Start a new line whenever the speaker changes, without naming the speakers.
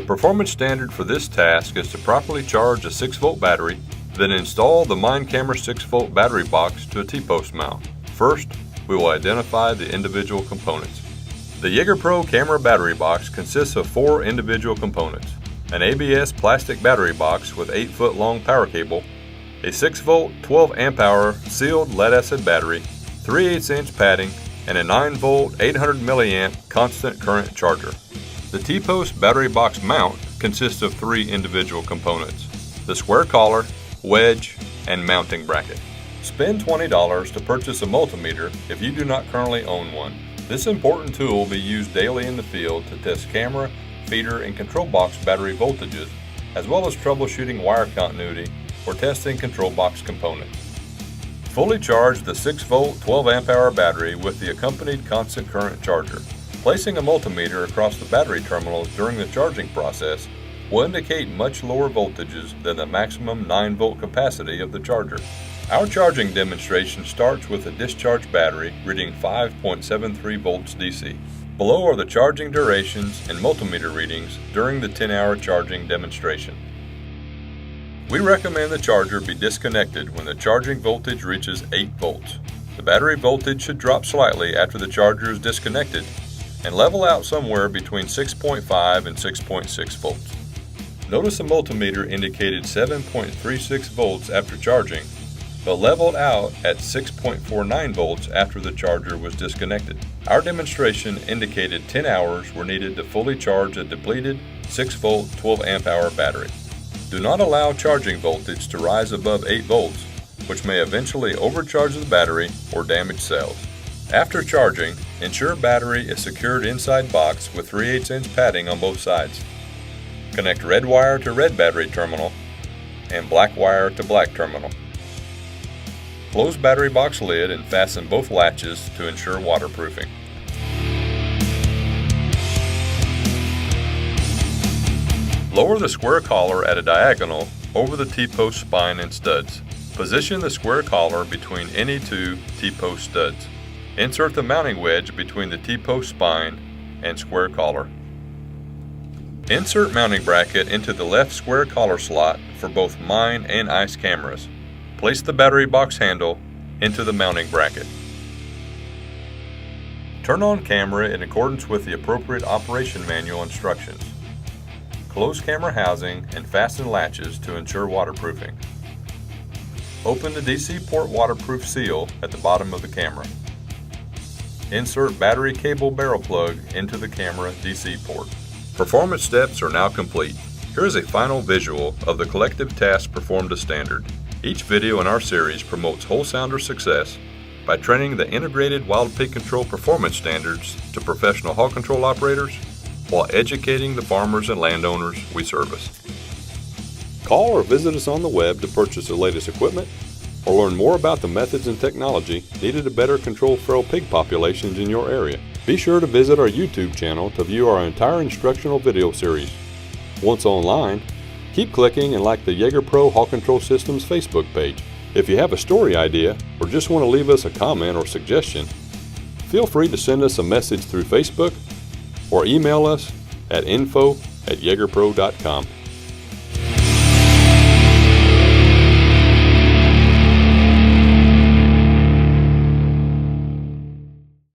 The performance standard for this task is to properly charge a 6-volt battery, then install the M.I.N.E camera 6-volt battery box to a T-post mount. First, we will identify the individual components. The Jager Pro camera battery box consists of 4 individual components: an ABS plastic battery box with 8-foot long power cable, a 6-volt 12 amp hour sealed lead-acid battery, 3/8" padding, and a 9-volt 800 milliamp constant current charger. The T-post battery box mount consists of 3 individual components: the square collar, wedge, and mounting bracket. Spend $20 to purchase a multimeter if you do not currently own one. This important tool will be used daily in the field to test camera, feeder, and control box battery voltages, as well as troubleshooting wire continuity or testing control box components. Fully charge the 6-volt 12 amp hour battery with the accompanied constant current charger. Placing a multimeter across the battery terminals during the charging process will indicate much lower voltages than the maximum 9-volt capacity of the charger. Our charging demonstration starts with a discharged battery reading 5.73 volts DC. Below are the charging durations and multimeter readings during the 10-hour charging demonstration. We recommend the charger be disconnected when the charging voltage reaches 8 volts. The battery voltage should drop slightly after the charger is disconnected and level out somewhere between 6.5 and 6.6 volts. Notice the multimeter indicated 7.36 volts after charging, but leveled out at 6.49 volts after the charger was disconnected. Our demonstration indicated 10 hours were needed to fully charge a depleted 6-volt 12 amp hour battery. Do not allow charging voltage to rise above 8 volts, which may eventually overcharge the battery or damage cells. After charging, ensure battery is secured inside box with 3/8" padding on both sides. Connect red wire to red battery terminal and black wire to black terminal. Close battery box lid and fasten both latches to ensure waterproofing. Lower the square collar at a diagonal over the T-post spine and studs. Position the square collar between any 2 T-post studs. Insert the mounting wedge between the T-post spine and square collar. Insert mounting bracket into the left square collar slot for both M.I.N.E and ICE cameras. Place the battery box handle into the mounting bracket. Turn on camera in accordance with the appropriate operation manual instructions. Close camera housing and fasten latches to ensure waterproofing. Open the DC port waterproof seal at the bottom of the camera. Insert battery cable barrel plug into the camera DC port. Performance steps are now complete. Here is a final visual of the collective task performed as standard. Each video in our series promotes whole sounder success by training the integrated wild pig control performance standards to professional hog control operators while educating the farmers and landowners we service. Call or visit us on the web to purchase the latest equipment or learn more about the methods and technology needed to better control feral pig populations in your area. Be sure to visit our YouTube channel to view our entire instructional video series. Once online, keep clicking and like the Jager Pro Hog Control Systems Facebook page. If you have a story idea or just want to leave us a comment or suggestion, feel free to send us a message through Facebook or email us at info@jagerpro.com.